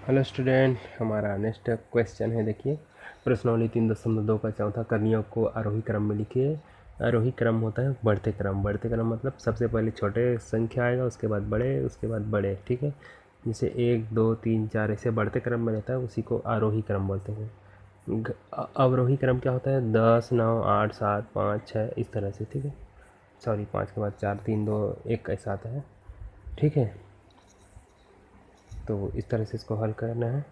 Hello student, हमारा next question है। देखिए, प्रश्नावली 3.2 का चौथा कर्णियों को आरोही क्रम में लिखिए। आरोही क्रम होता है बढ़ते क्रम। बढ़ते क्रम मतलब सबसे पहले छोटे संख्या आएगा, उसके बाद बड़े, उसके बाद बड़े। ठीक है, जैसे 1 2 3 4 ऐसे बढ़ते क्रम में रहता है, उसी को आरोही क्रम बोलते हैं। अवरोही क्रम क्या होता है? 10 9 8 7 5 6 इस तरह से। ठीक है, सॉरी, 5 के बाद 4 3 2 1 ऐसा आता है। ठीक है, तो इस तरह से इसको हल करना है।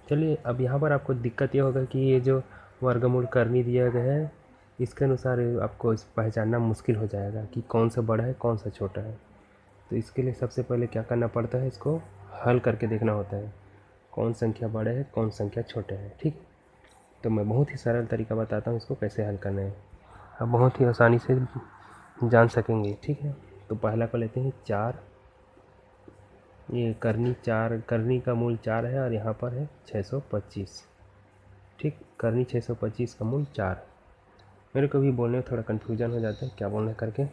चलिए, अब यहाँ पर आपको दिक्कत ये होगा कि ये जो वर्गमूल करनी दिया गया है, इसके अनुसार आपको इस पहचानना मुश्किल हो जाएगा कि कौन सा बड़ा है कौन सा छोटा है। तो इसके लिए सबसे पहले क्या करना पड़ता है, इसको हल करके देखना होता है कौन संख्या बड़े है कौन संख्या छोटे है। ठीक, तो मैं बहुत ही सरल तरीका बताता हूँ इसको कैसे हल करना है, आप बहुत ही आसानी से जान सकेंगे। ठीक है, तो पहला को लेते हैं 4। ये करनी का मूल 4 है और यहाँ पर है 625। ठीक, करनी 625 का मूल 4। मेरे को भी बोलने में थोड़ा कन्फ्यूजन हो जाता है क्या बोलना करके।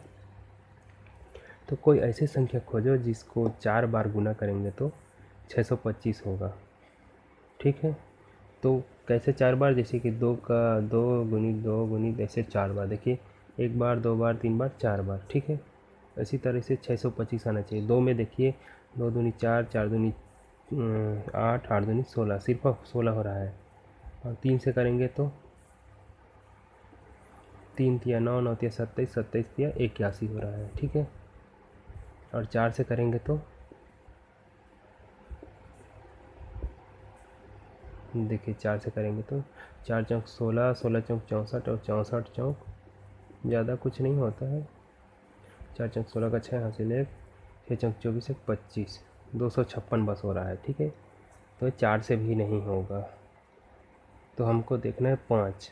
तो कोई ऐसी संख्या खोजो जिसको 4 बार गुना करेंगे तो 625 होगा। ठीक है, तो कैसे 4 बार? जैसे कि 2 का 2 गुनी 2 गुनी ऐसे 4 बार। देखिए, 1 बार 2 बार 3 बार 4 बार। ठीक है, इसी तरह से 625 आना चाहिए। 2 में देखिए, 2 दूनी 4 4 दूनी 8 8 दूनी 16, सिर्फ 16 हो रहा है। और 3 से करेंगे तो 3 तिया 9 9 तिया 27 27 तिया 81 हो रहा है। ठीक है, और 4 से करेंगे तो देखिए, 4 से करेंगे तो 4 चौक 16, 16 चौक 64 और 64 चौक ज़्यादा कुछ नहीं होता है। 4 चौक 16 का 6 हासिल 1, 6 चौक 24 1 25, 256 बस हो रहा है। ठीक है, तो 4 से भी नहीं होगा, तो हमको देखना है 5।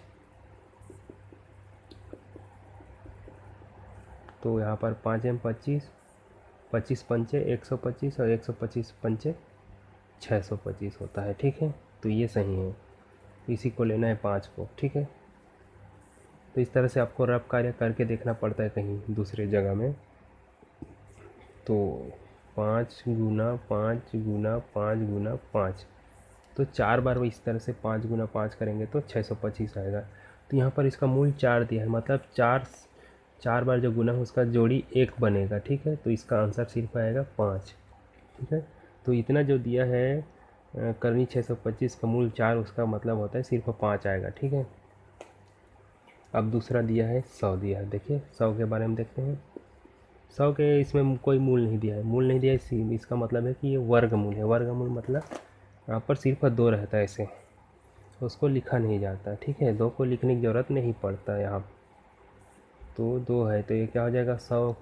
तो यहाँ पर 5 में 25, 25 पंचे 125 और 125 पंचे 625 होता है। ठीक है, तो ये सही है, इसी को लेना है 5 को। ठीक है, तो इस तरह से आपको रफ कार्य करके देखना पड़ता है कहीं दूसरे जगह में। तो 5 गुना 5 गुना 5 गुना 5, तो 4 बार वो इस तरह से 5 गुना 5 करेंगे तो 625 आएगा। तो यहाँ पर इसका मूल 4 दिया है, मतलब 4 बार जो गुना है उसका जोड़ी 1 बनेगा। ठीक है, तो इसका आंसर सिर्फ आएगा 5। ठीक है, तो इतना जो दिया है करनी 625 का मूल 4, उसका मतलब होता है सिर्फ 5 आएगा। ठीक है, अब दूसरा दिया है 100 दिया है। देखिए, 100 के बारे में देखते हैं। 100 के इसमें कोई मूल नहीं दिया है, मूल नहीं दिया है, इसका मतलब है कि ये वर्गमूल है। वर्गमूल मतलब यहाँ पर सिर्फ 2 रहता है, ऐसे उसको लिखा नहीं जाता। ठीक है, 2 को लिखने की ज़रूरत नहीं पड़ता यहाँ। तो 2 है, तो ये क्या हो जाएगा 100।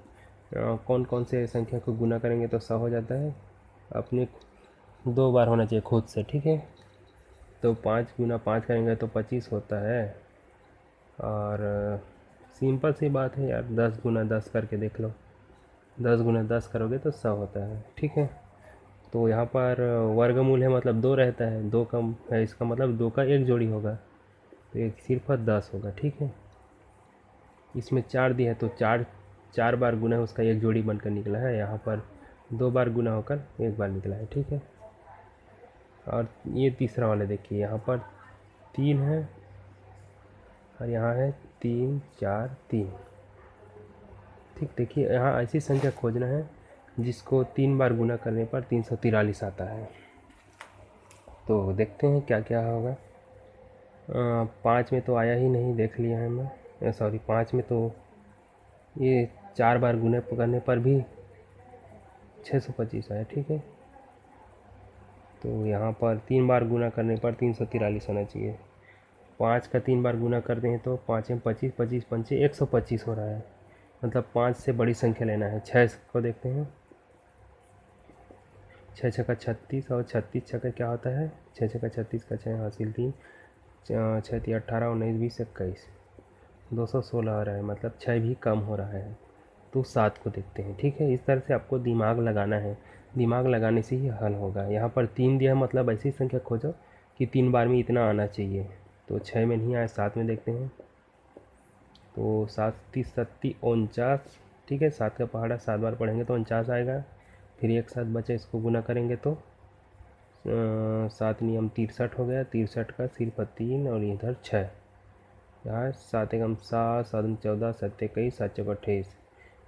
कौन कौन से संख्या को गुना करेंगे तो 100 हो जाता है? अपने 2 बार होना चाहिए खुद से। ठीक है, तो 5 गुना 5 करेंगे तो 25 होता है। और सिंपल सी बात है यार, 10 गुना 10 करके देख लो, 10 गुना 10 करोगे तो 100 होता है। ठीक है, तो यहाँ पर वर्गमूल है मतलब 2 रहता है, 2 कम है, इसका मतलब 2 का एक जोड़ी होगा, तो एक सिर्फ 10 होगा। ठीक है, इसमें 4 दिया है तो 4 बार गुना है, उसका एक जोड़ी बनकर निकला है। यहाँ पर 2 बार गुना होकर एक बार निकला है। ठीक है, और ये तीसरा वाला देखिए, यहाँ पर 3 है और यहाँ है 3 4 3। ठीक, देखिए यहाँ ऐसी संख्या खोजना है जिसको 3 बार गुना करने पर 343 आता है। तो देखते हैं क्या क्या होगा। 5 में तो आया ही नहीं, देख लिया है मैं, सॉरी 5 में तो ये 4 बार गुना करने पर भी 625 आया। ठीक है, तो यहाँ पर 3 बार गुना करने पर 343 आना चाहिए। 5 का 3 बार गुना करते हैं तो 5 में 25, 25 पंचे 125 हो रहा है, मतलब 5 से बड़ी संख्या लेना है। 6 को देखते हैं, 6 छक्का 36 और 36 छक्का क्या होता है? 6 छक्का 36 का 6 हासिल 3, 6 3 18 19 20 21, 216 आ रहा है, मतलब 6 भी कम हो रहा है। तो 7 को देखते हैं। ठीक है, इस तरह से आपको दिमाग लगाना है, दिमाग लगाने से ही हल होगा। यहाँ पर 3 दिया है, मतलब ऐसी संख्या खोजो कि 3 बार में इतना आना चाहिए। तो 6 में नहीं आया, 7 में देखते हैं। तो 7 30 30 49। ठीक है, 7 का पहाड़ा 7 बार पढ़ेंगे तो 49 आएगा। फिर एक साथ बचे, इसको गुना करेंगे तो 7 नियम 63 हो गया, 63 का सिर्फ 3 और इधर 6, यहाँ 7 एकम 7, 7 दूनी 14, 7 21, 7 चौक 28,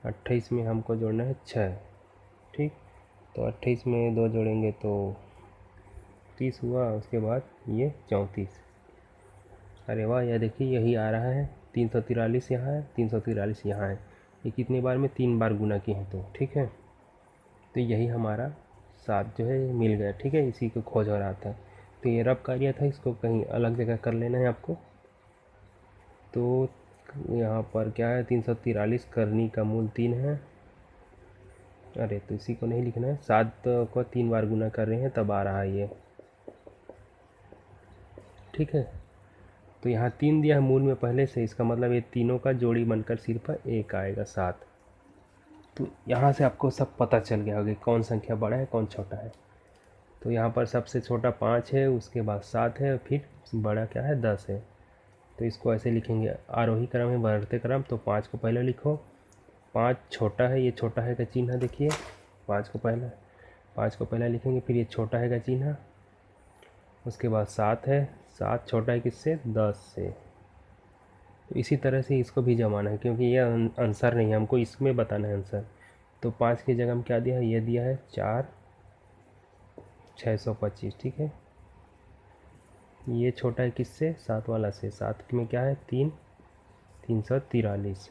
28 में हमको जोड़ना है 6, ठीक। तो 28 में 2 जोड़ेंगे तो 30 हुआ, उसके बाद ये 34। अरे वाह, यह देखिए यही आ रहा है, 343 यहाँ है, 343 यहाँ है, ये कितनी बार में 3 बार गुना किए हैं, तो ठीक है। तो यही हमारा 7 जो है मिल गया, ठीक है। इसी को खोज हो रहा था, तो ये रब कार्य था, इसको कहीं अलग जगह कर लेना है आपको। तो यहाँ पर क्या है, 343 करनी का मूल 3 है। अरे तो इसी को नहीं लिखना है, 7 को 3 बार गुना कर रहे हैं तब आ रहा है ये, ठीक है। तो यहाँ 3 दिया है मूल में पहले से, इसका मतलब ये तीनों का जोड़ी बनकर सिर्फ 1 आएगा 7। तो यहाँ से आपको सब पता चल गया होगा कौन संख्या बड़ा है कौन छोटा है। तो यहाँ पर सबसे छोटा 5 है, उसके बाद 7 है, फिर बड़ा क्या है 10 है। तो इसको ऐसे लिखेंगे, आरोही क्रम है बढ़ते क्रम, तो 5 को पहले लिखो, 5 छोटा है, ये छोटा है का चिन्ह देखिए, 5 को पहले लिखेंगे, फिर ये छोटा है का चिन्ह, उसके बाद 7 है, 7 छोटा है किससे, 10 से। तो इसी तरह से इसको भी जमाना है, क्योंकि ये आंसर नहीं है, हमको इसमें बताना है आंसर। तो 5 की जगह में क्या दिया है, ये दिया है 4 625, ठीक है। ये छोटा है किससे, 7 वाला से, 7 में क्या है 3 343।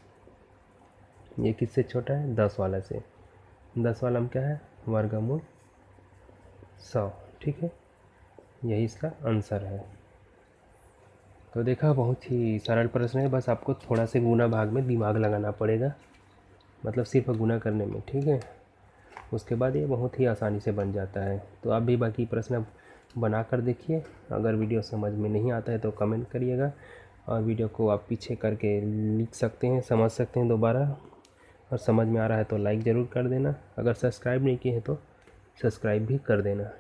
ये किससे छोटा है, 10 वाला से, 10 वाला में क्या है वर्गमूल 100, ठीक है। यही इसका आंसर है। तो देखा, बहुत ही सरल प्रश्न है, बस आपको थोड़ा से गुना भाग में दिमाग लगाना पड़ेगा, मतलब सिर्फ गुना करने में, ठीक है। उसके बाद ये बहुत ही आसानी से बन जाता है। तो आप भी बाकी प्रश्न बना कर देखिए, अगर वीडियो समझ में नहीं आता है तो कमेंट करिएगा, और वीडियो को आप पीछे करके लिख सकते हैं, समझ सकते हैं दोबारा, और समझ में आ रहा है तो लाइक ज़रूर कर देना, अगर सब्सक्राइब नहीं किए हैं तो सब्सक्राइब भी कर देना।